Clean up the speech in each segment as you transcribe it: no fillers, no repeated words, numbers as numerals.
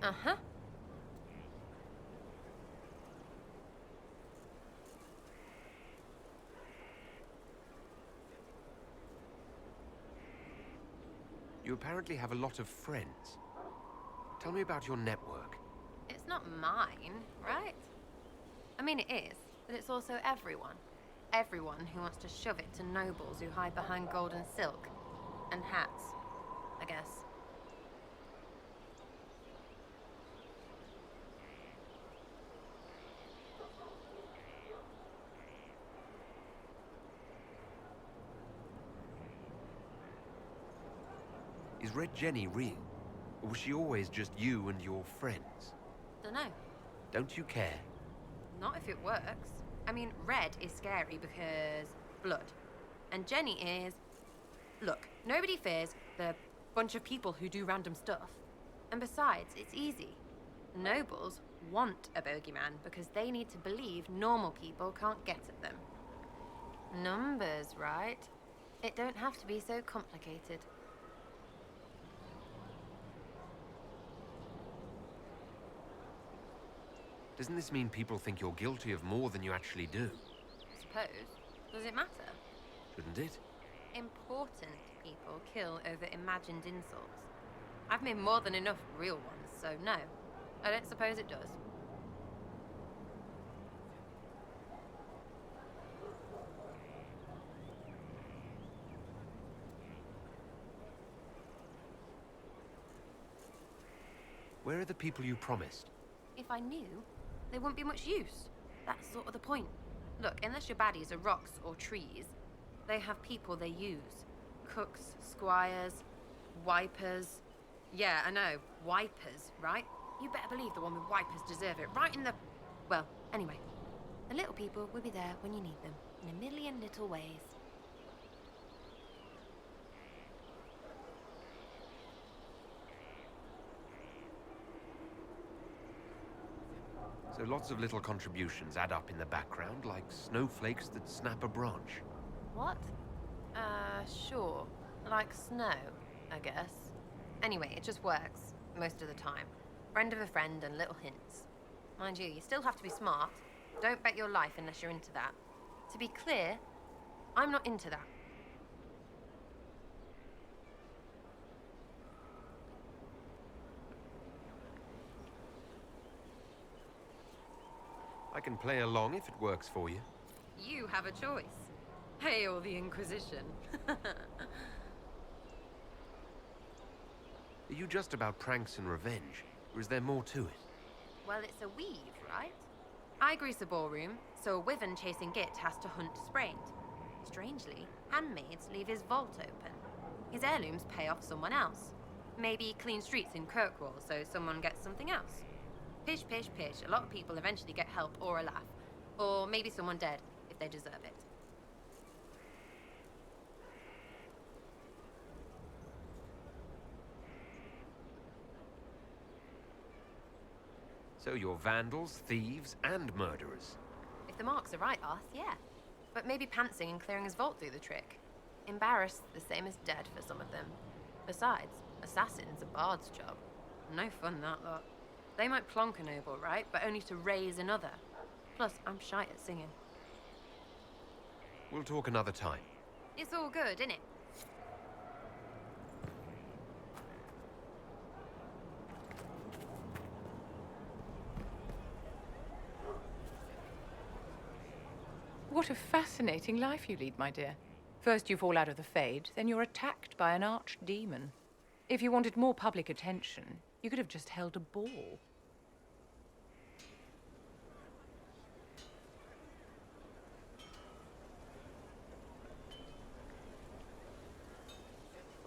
Uh-huh. You apparently have a lot of friends. Tell me about your network. It's not mine, right? I mean, it is, but it's also everyone. Everyone who wants to shove it to nobles who hide behind gold and silk. And hats, I guess. Is Red Jenny real? Or was she always just you and your friends? Dunno. Don't you care? Not if it works. I mean, red is scary because blood. And Jenny is... Look, nobody fears the bunch of people who do random stuff. And besides, it's easy. Nobles want a bogeyman because they need to believe normal people can't get at them. Numbers, right? It don't have to be so complicated. Doesn't this mean people think you're guilty of more than you actually do? I suppose. Does it matter? Shouldn't it? Important people kill over imagined insults. I've made more than enough real ones, so no. I don't suppose it does. Where are the people you promised? If I knew, there wouldn't be much use. That's sort of the point. Look, unless your baddies are rocks or trees, they have people they use. Cooks, squires, wipers. Yeah, I know, wipers, right? You better believe the one with wipers deserve it, right in the... Well, anyway. The little people will be there when you need them, in a million little ways. So lots of little contributions add up in the background, like snowflakes that snap a branch. What? Sure. Like snow, I guess. Anyway, it just works, most of the time. Friend of a friend and little hints. Mind you still have to be smart. Don't bet your life unless you're into that. To be clear, I'm not into that. I can play along if it works for you. You have a choice. Hail the Inquisition. Are you just about pranks and revenge, or is there more to it? Well, it's a weave, right? I grease a ballroom, so a wyvern chasing Git has to hunt sprained. Strangely, handmaids leave his vault open. His heirlooms pay off someone else. Maybe clean streets in Kirkwall so someone gets something else. Pish, pish, pish. A lot of people eventually get help or a laugh. Or maybe someone dead, if they deserve it. So you're vandals, thieves, and murderers. If the marks are right, Arth, yeah. But maybe pantsing and clearing his vault do the trick. Embarrassed, the same as dead for some of them. Besides, assassin's a bard's job. No fun, that lot. They might plonk a noble, right? But only to raise another. Plus, I'm shy at singing. We'll talk another time. It's all good, innit? What a fascinating life you lead, my dear. First you fall out of the Fade, then you're attacked by an archdemon. If you wanted more public attention, you could have just held a ball.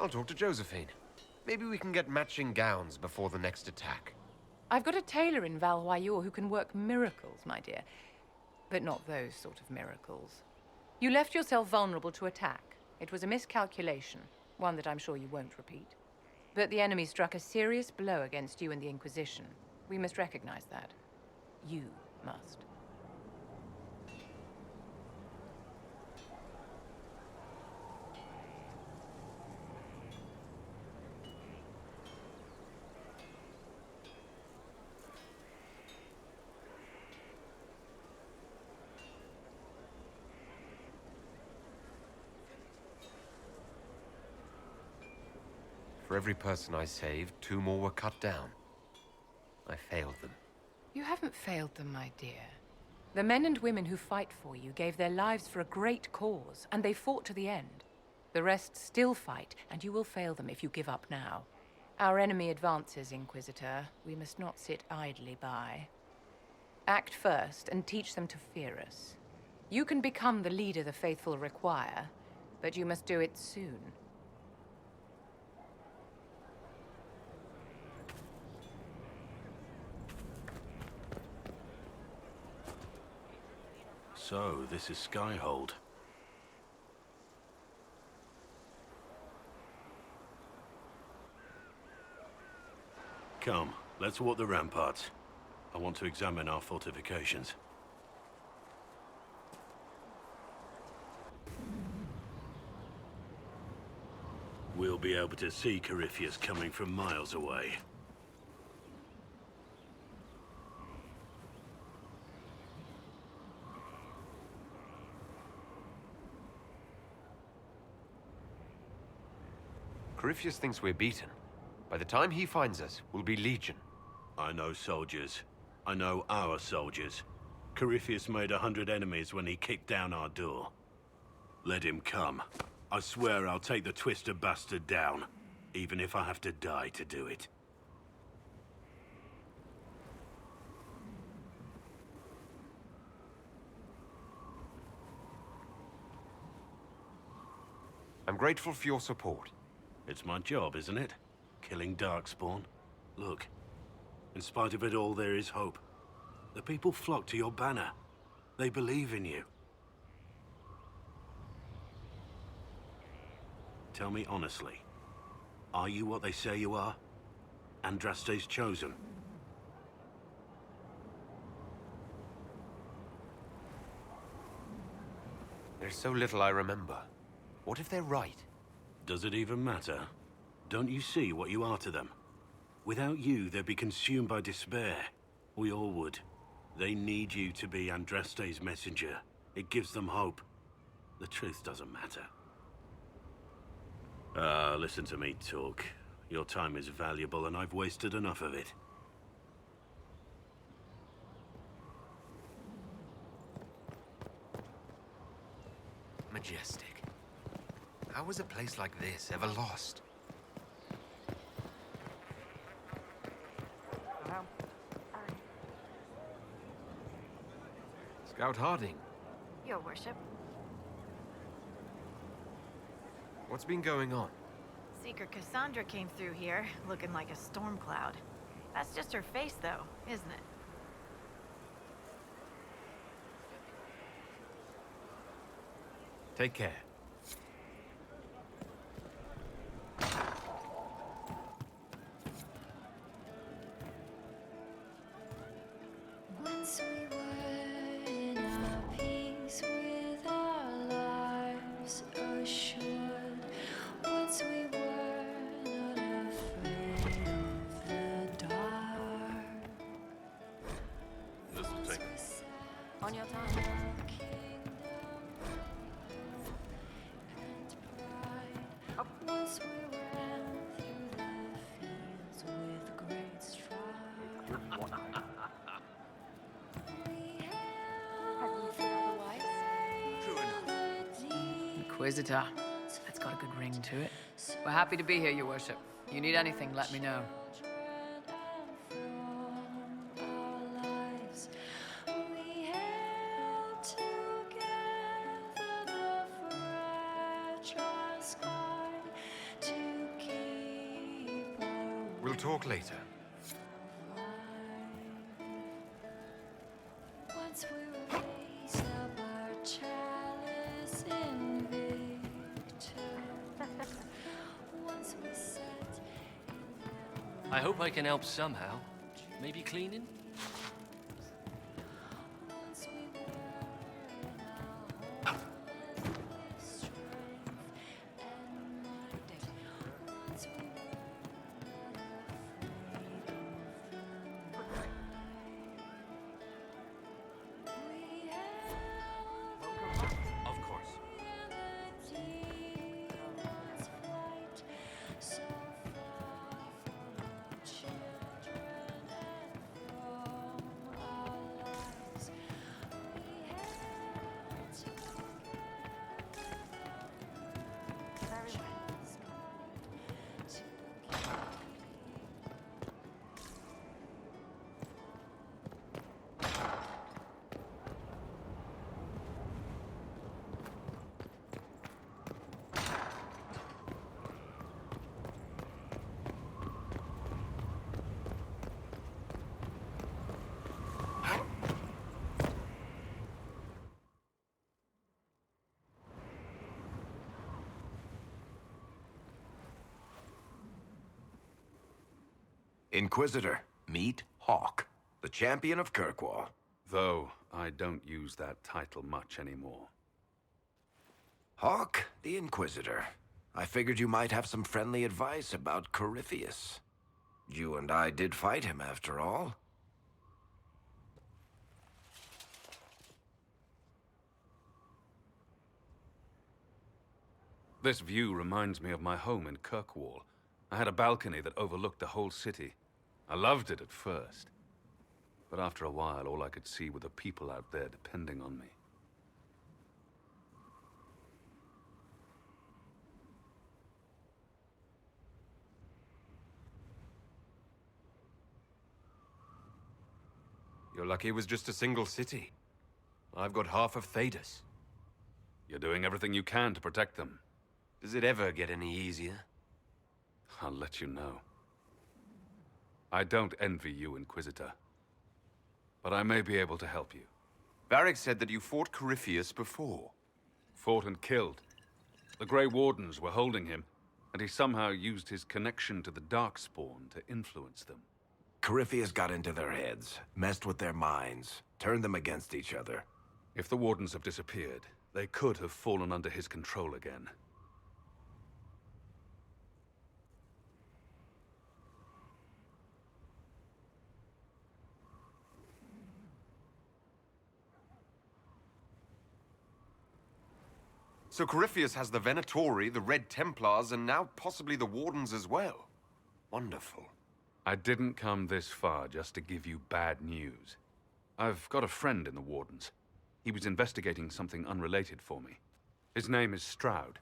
I'll talk to Josephine. Maybe we can get matching gowns before the next attack. I've got a tailor in Valroyur who can work miracles, my dear. But not those sort of miracles. You left yourself vulnerable to attack. It was a miscalculation, one that I'm sure you won't repeat. But the enemy struck a serious blow against you and the Inquisition. We must recognize that. You must. For every person I saved, 2 more were cut down. I failed them. You haven't failed them, my dear. The men and women who fight for you gave their lives for a great cause, and they fought to the end. The rest still fight, and you will fail them if you give up now. Our enemy advances, Inquisitor. We must not sit idly by. Act first and teach them to fear us. You can become the leader the faithful require, but you must do it soon. So, this is Skyhold. Come, let's walk the ramparts. I want to examine our fortifications. We'll be able to see Corypheus coming from miles away. Corypheus thinks we're beaten. By the time he finds us, we'll be legion. I know soldiers. I know our soldiers. Corypheus made 100 enemies when he kicked down our door. Let him come. I swear I'll take the twisted bastard down, even if I have to die to do it. I'm grateful for your support. It's my job, isn't it? Killing Darkspawn. Look, in spite of it all, there is hope. The people flock to your banner. They believe in you. Tell me honestly, are you what they say you are? Andraste's chosen? There's so little I remember. What if they're right? Does it even matter? Don't you see what you are to them? Without you, they'd be consumed by despair. We all would. They need you to be Andraste's messenger. It gives them hope. The truth doesn't matter. Listen to me talk. Your time is valuable and I've wasted enough of it. Majestic. How was a place like this ever lost? Scout Harding. Your worship. What's been going on? Seeker Cassandra came through here, looking like a storm cloud. That's just her face, though, isn't it? Take care. Once we were in our peace with our lives assured. Once we were not afraid of the dark. This'll take We sat On your in time. our kingdom and pride. Once we ran through the fields with great strides. Inquisitor. That's got a good ring to it. We're happy to be here, Your Worship. You need anything, let me know. We'll talk later. Once we raised up our chalice in victory. Once we sat in I hope I can help somehow. Maybe cleaning? once we were in our homeless strength and might. Once we were not afraid of the night. We held Of course. the demons' flight so far. Inquisitor, meet Hawk, the champion of Kirkwall. Though I don't use that title much anymore. Hawk, the Inquisitor. I figured you might have some friendly advice about Corypheus. You and I did fight him, after all. This view reminds me of my home in Kirkwall. I had a balcony that overlooked the whole city. I loved it at first. But after a while, all I could see were the people out there depending on me. You're lucky it was just a single city. I've got half of Thedas. You're doing everything you can to protect them. Does it ever get any easier? I'll let you know. I don't envy you, Inquisitor. But I may be able to help you. Varric said that you fought Corypheus before. Fought and killed. The Grey Wardens were holding him, and he somehow used his connection to the Darkspawn to influence them. Corypheus got into their heads, messed with their minds, turned them against each other. If the Wardens have disappeared, they could have fallen under his control again. So Corypheus has the Venatori, the Red Templars, and now possibly the Wardens as well. Wonderful. I didn't come this far just to give you bad news. I've got a friend in the Wardens. He was investigating something unrelated for me. His name is Stroud.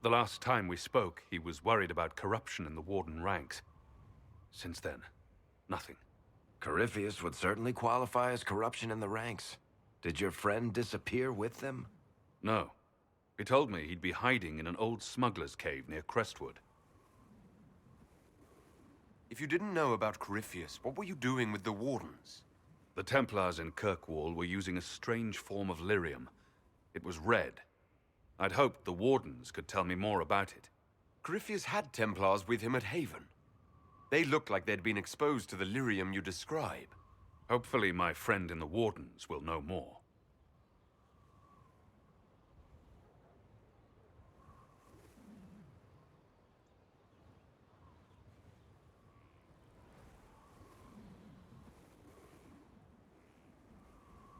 The last time we spoke, he was worried about corruption in the Warden ranks. Since then, nothing. Corypheus would certainly qualify as corruption in the ranks. Did your friend disappear with them? No. He told me he'd be hiding in an old smuggler's cave near Crestwood. If you didn't know about Corypheus, what were you doing with the Wardens? The Templars in Kirkwall were using a strange form of lyrium. It was red. I'd hoped the Wardens could tell me more about it. Corypheus had Templars with him at Haven. They looked like they'd been exposed to the lyrium you describe. Hopefully my friend in the Wardens will know more.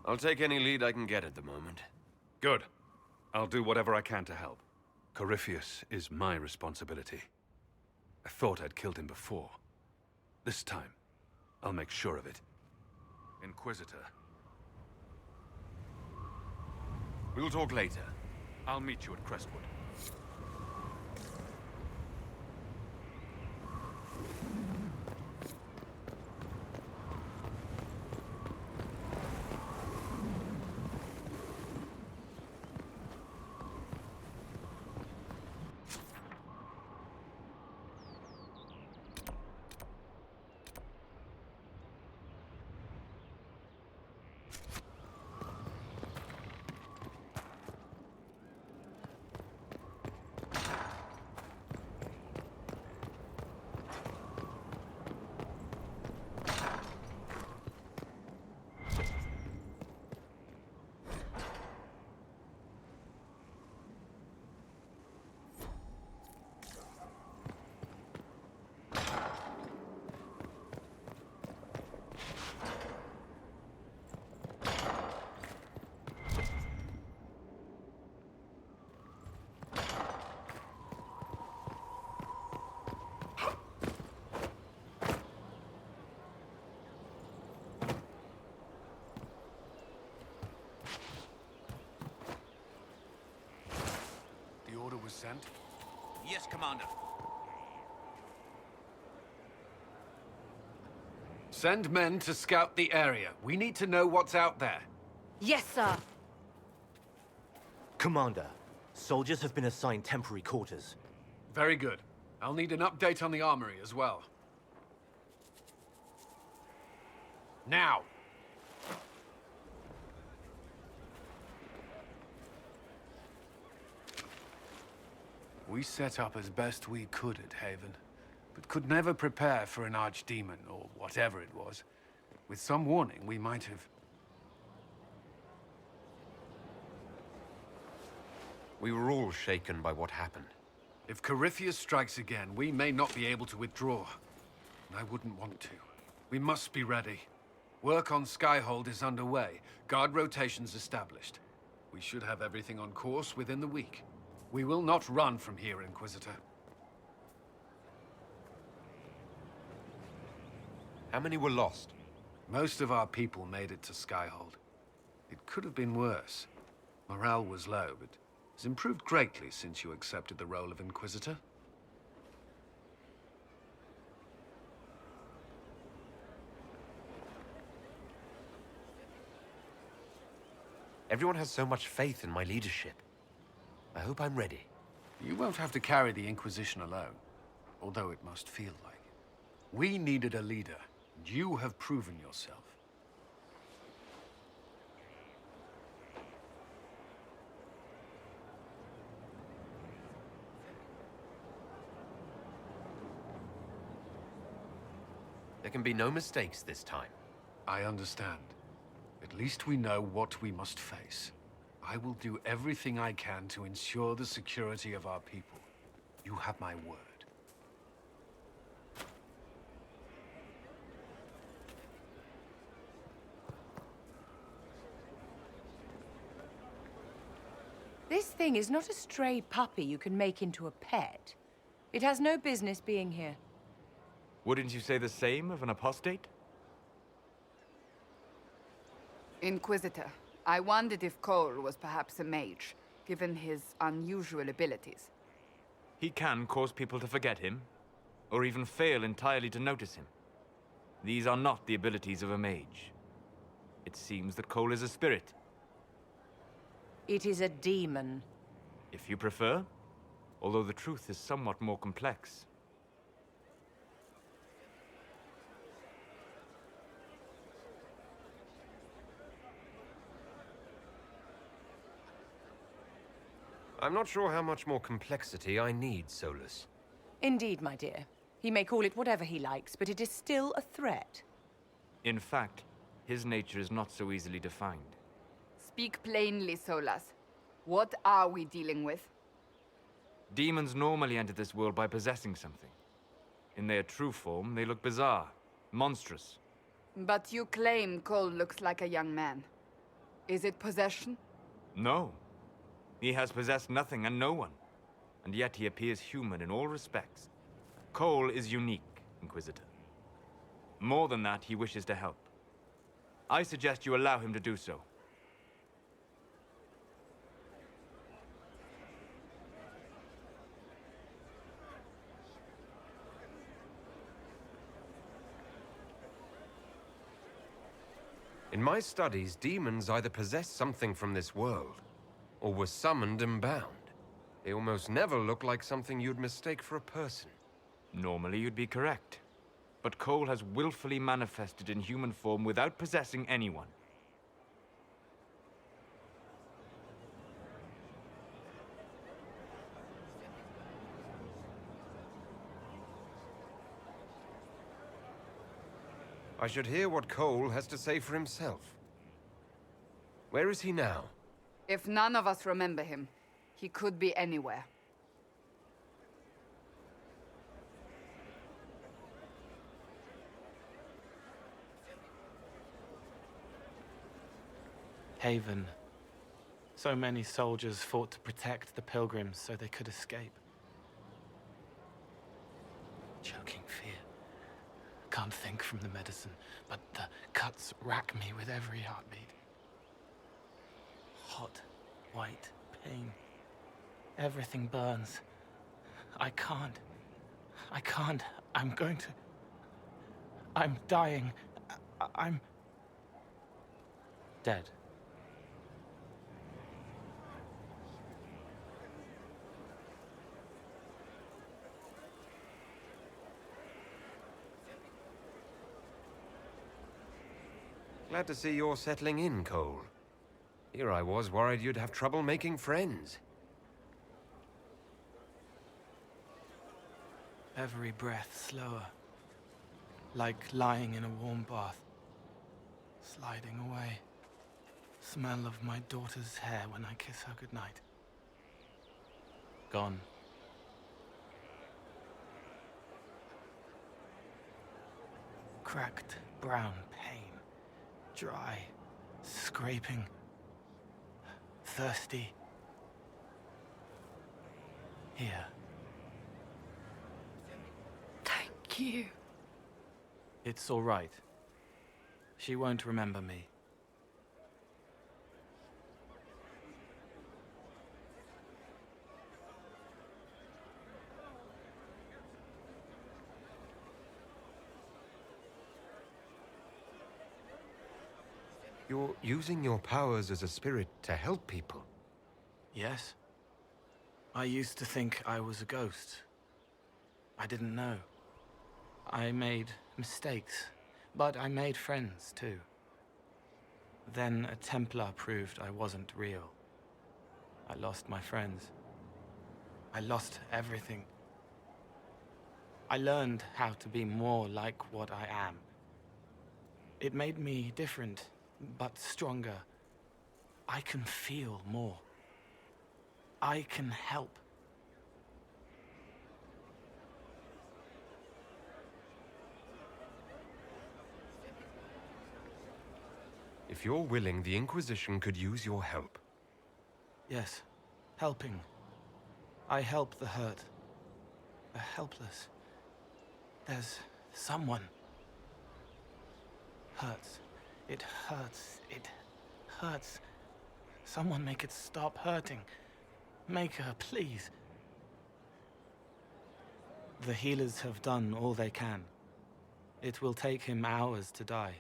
I'll take any lead I can get at the moment. Good. I'll do whatever I can to help. Corypheus is my responsibility. I thought I'd killed him before. This time, I'll make sure of it. Inquisitor. We'll talk later. I'll meet you at Crestwood. Sent? Yes, Commander. Send men to scout the area. We need to know what's out there. Yes, sir. Commander, soldiers have been assigned temporary quarters. Very good. I'll need an update on the armory as well. Now! We set up as best we could at Haven, but could never prepare for an archdemon, or whatever it was. With some warning, we might have... We were all shaken by what happened. If Corypheus strikes again, we may not be able to withdraw. And I wouldn't want to. We must be ready. Work on Skyhold is underway. Guard rotations established. We should have everything on course within the week. We will not run from here, Inquisitor. How many were lost? Most of our people made it to Skyhold. It could have been worse. Morale was low, but has improved greatly since you accepted the role of Inquisitor. Everyone has so much faith in my leadership. I hope I'm ready. You won't have to carry the Inquisition alone, although it must feel like it. We needed a leader, and you have proven yourself. There can be no mistakes this time. I understand. At least we know what we must face. I will do everything I can to ensure the security of our people. You have my word. This thing is not a stray puppy you can make into a pet. It has no business being here. Wouldn't you say the same of an apostate? Inquisitor, I wondered if Cole was perhaps a mage, given his unusual abilities. He can cause people to forget him, or even fail entirely to notice him. These are not the abilities of a mage. It seems that Cole is a spirit. It is a demon. If you prefer, although the truth is somewhat more complex. I'm not sure how much more complexity I need, Solus. Indeed, my dear. He may call it whatever he likes, but it is still a threat. In fact, his nature is not so easily defined. Speak plainly, Solas. What are we dealing with? Demons normally enter this world by possessing something. In their true form, they look bizarre, monstrous. But you claim Cole looks like a young man. Is it possession? No. He has possessed nothing and no one. And yet he appears human in all respects. Cole is unique, Inquisitor. More than that, he wishes to help. I suggest you allow him to do so. In my studies, demons either possess something from this world, or were summoned and bound. They almost never look like something you'd mistake for a person. Normally you'd be correct. But Cole has willfully manifested in human form without possessing anyone. I should hear what Cole has to say for himself. Where is he now? If none of us remember him, he could be anywhere. Haven. So many soldiers fought to protect the pilgrims so they could escape. Choking fear. Can't think from the medicine, but the cuts rack me with every heartbeat. Hot, white pain. Everything burns. I can't. I'm going to... I'm dying. I'm... dead. Glad to see you're settling in, Cole. Here I was worried you'd have trouble making friends. Every breath slower. Like lying in a warm bath. Sliding away. Smell of my daughter's hair when I kiss her goodnight. Gone. Cracked brown pain. Dry. Scraping. Thirsty. Here. Thank you. It's all right. She won't remember me. You're using your powers as a spirit to help people. Yes. I used to think I was a ghost. I didn't know. I made mistakes, but I made friends too. Then a Templar proved I wasn't real. I lost my friends. I lost everything. I learned how to be more like what I am. It made me different, but stronger. I can feel more. I can help. If you're willing, the Inquisition could use your help. Yes, helping. I help the hurt. The helpless. There's someone. Hurts. It hurts. It hurts. Someone make it stop hurting. Make her, please. The healers have done all they can. It will take him hours to die.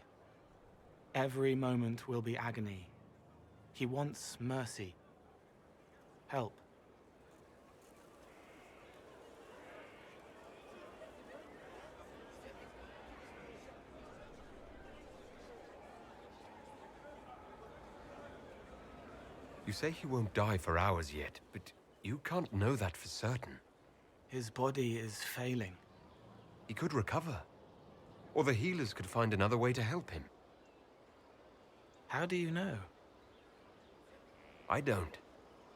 Every moment will be agony. He wants mercy. Help. You say he won't die for hours yet, but you can't know that for certain. His body is failing. He could recover. Or the healers could find another way to help him. How do you know? I don't.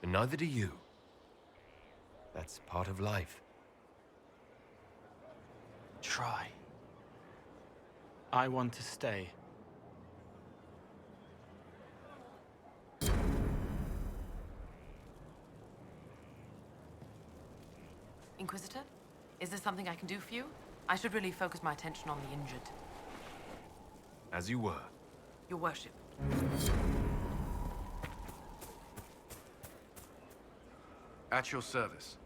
And neither do you. That's part of life. Try. I want to stay. Inquisitor? Is there something I can do for you? I should really focus my attention on the injured. As you were. Your worship. At your service.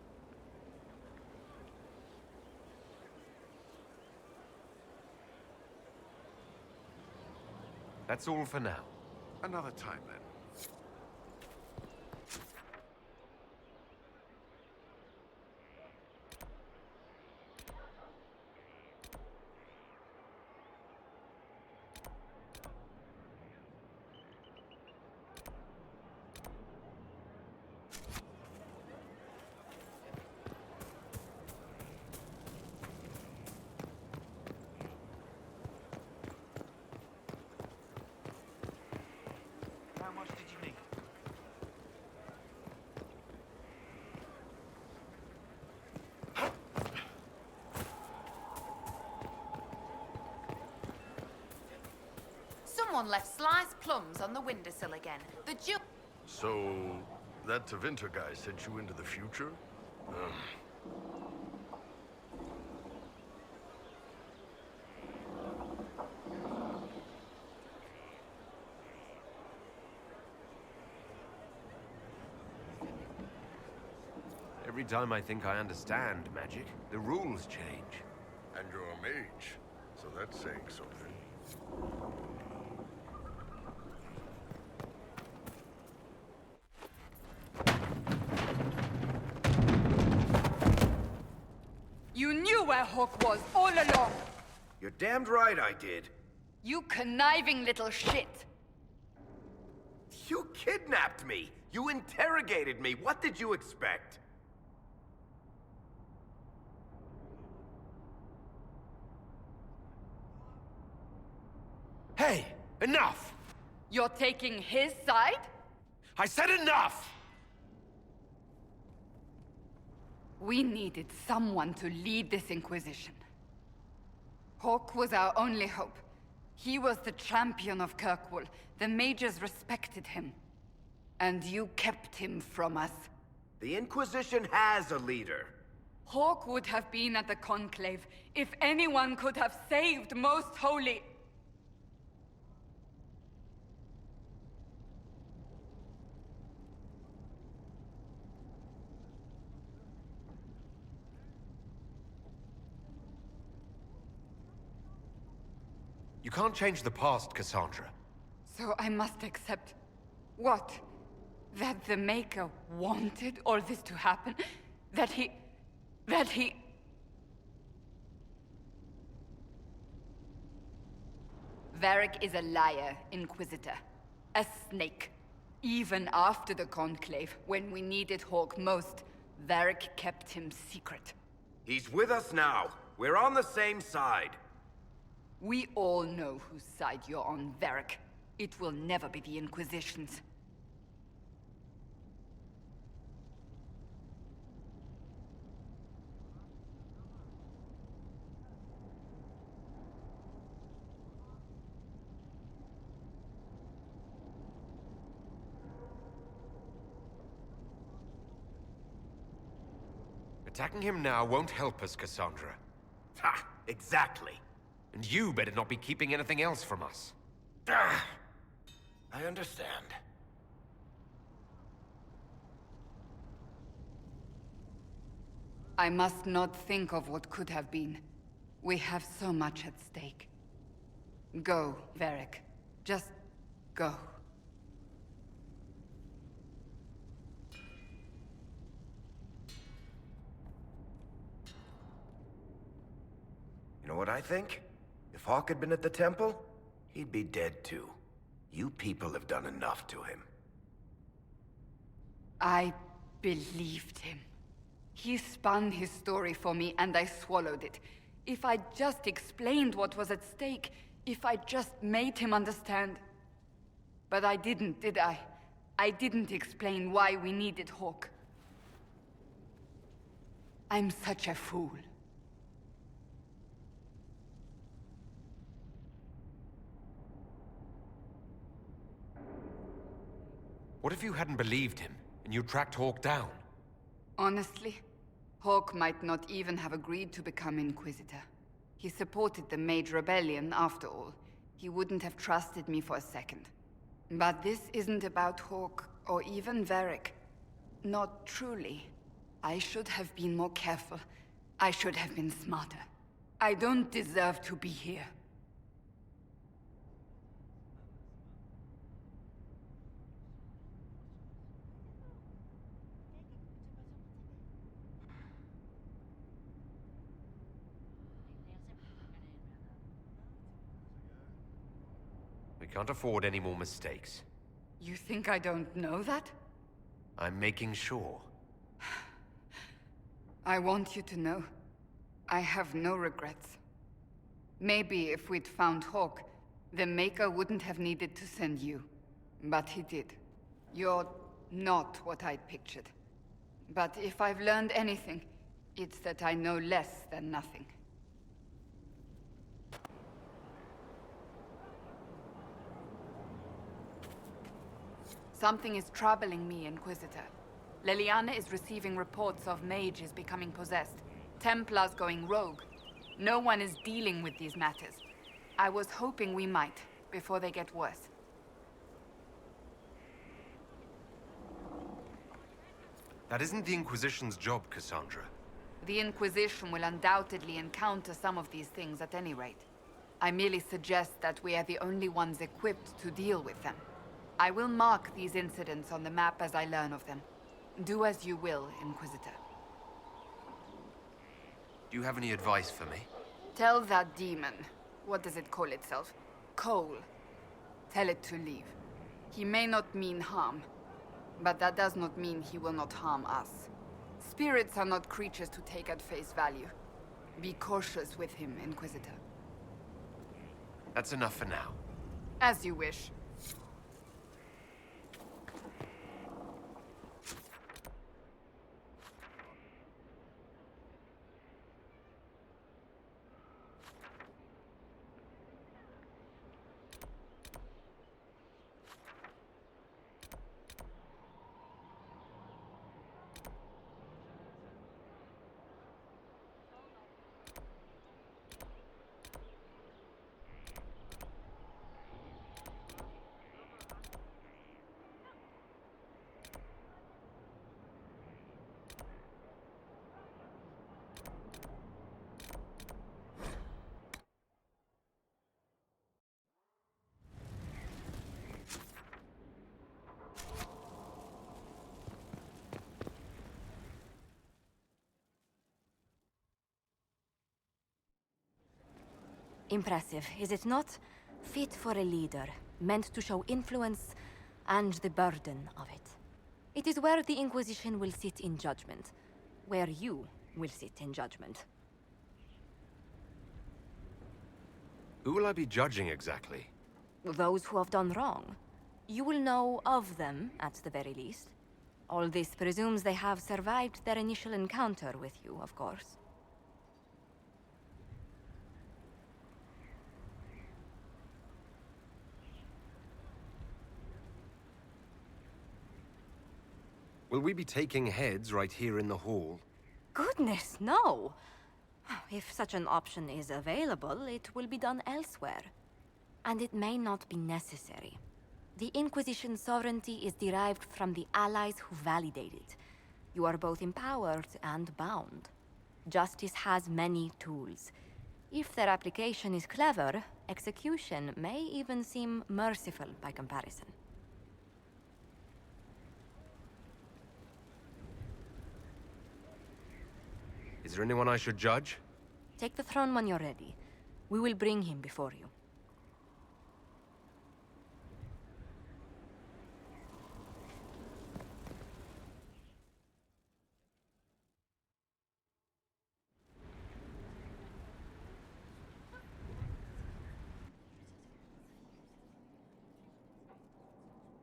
That's all for now. Another time, then. How much did you need? Someone left sliced plums on the windowsill again. The Jew. So, that Tevinter guy sent you into the future? Every time I think I understand magic, the rules change. And you're a mage, so that's saying something. You knew where Hawk was all along! You're damned right I did. You conniving little shit! You kidnapped me! You interrogated me! What did you expect? Hey, enough! You're taking his side? I said enough! We needed someone to lead this Inquisition. Hawke was our only hope. He was the champion of Kirkwall. The mages respected him. And you kept him from us. The Inquisition has a leader. Hawke would have been at the Conclave if anyone could have saved Most Holy. You can't change the past, Cassandra. So I must accept... what? That the Maker wanted all this to happen? That he... Varric is a liar, Inquisitor. A snake. Even after the Conclave, when we needed Hawke most, Varric kept him secret. He's with us now. We're on the same side. We all know whose side you're on, Varric. It will never be the Inquisition's. Attacking him now won't help us, Cassandra. Ha! Exactly. And you better not be keeping anything else from us. Ah, I understand. I must not think of what could have been. We have so much at stake. Go, Varric. Just go. You know what I think? If Hawke had been at the temple, he'd be dead too. You people have done enough to him. I believed him. He spun his story for me, and I swallowed it. If I just explained what was at stake, if I just made him understand... But I didn't, did I? I didn't explain why we needed Hawke. I'm such a fool. What if you hadn't believed him, and you tracked Hawke down? Honestly, Hawke might not even have agreed to become Inquisitor. He supported the Mage Rebellion, after all. He wouldn't have trusted me for a second. But this isn't about Hawke, or even Varric. Not truly. I should have been more careful. I should have been smarter. I don't deserve to be here. We can't afford any more mistakes. You think I don't know that? I'm making sure. I want you to know, I have no regrets. Maybe if we'd found Hawke, the Maker wouldn't have needed to send you. But he did. You're not what I'd pictured. But if I've learned anything, it's that I know less than nothing. Something is troubling me, Inquisitor. Leliana is receiving reports of mages becoming possessed, Templars going rogue. No one is dealing with these matters. I was hoping we might, before they get worse. That isn't the Inquisition's job, Cassandra. The Inquisition will undoubtedly encounter some of these things at any rate. I merely suggest that we are the only ones equipped to deal with them. I will mark these incidents on the map as I learn of them. Do as you will, Inquisitor. Do you have any advice for me? Tell that demon, what does it call itself? Cole. Tell it to leave. He may not mean harm, but that does not mean he will not harm us. Spirits are not creatures to take at face value. Be cautious with him, Inquisitor. That's enough for now. As you wish. Impressive, is it not? Fit for a leader, meant to show influence and the burden of it. It is where the Inquisition will sit in judgment. Where you will sit in judgment. Who will I be judging exactly? Those who have done wrong. You will know of them, at the very least. All this presumes they have survived their initial encounter with you, of course. Will we be taking heads right here in the hall? Goodness, no! If such an option is available, it will be done elsewhere. And it may not be necessary. The Inquisition's sovereignty is derived from the allies who validate it. You are both empowered and bound. Justice has many tools. If their application is clever, execution may even seem merciful by comparison. Is there anyone I should judge? Take the throne when you're ready. We will bring him before you.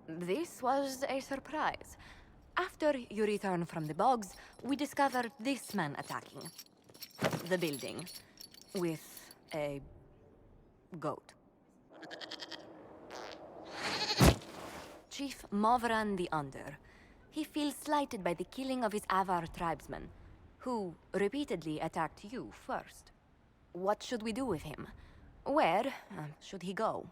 This was a surprise. After you return from the bogs, we discovered this man attacking the building with a goat. Chief Movran the Under. He feels slighted by the killing of his Avar tribesmen, who repeatedly attacked you first. What should we do with him? Where should he go?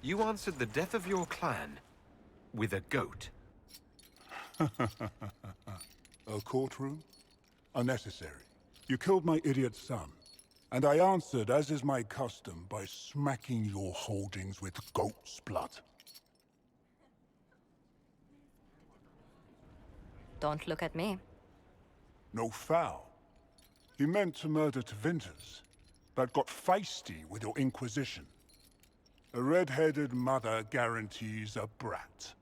You answered the death of your clan with a goat. A courtroom? Unnecessary. You killed my idiot son, and I answered, as is my custom, by smacking your holdings with goat's blood. Don't look at me. No foul. You meant to murder Thedasa, but got feisty with your Inquisition. A red-headed mother guarantees a brat.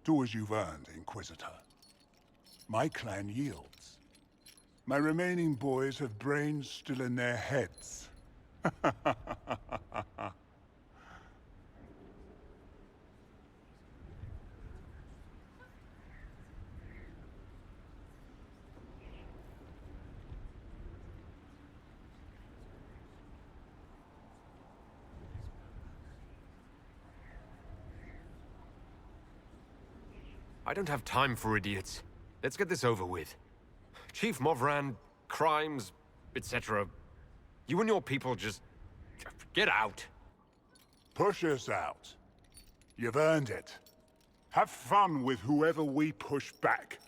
Do as you've earned, Inquisitor. My clan yields. My remaining boys have brains still in their heads. I don't have time for idiots. Let's get this over with. Chief Movran, crimes, etc. You and your people just... get out. Push us out. You've earned it. Have fun with whoever we push back.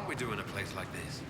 we do in a place like this?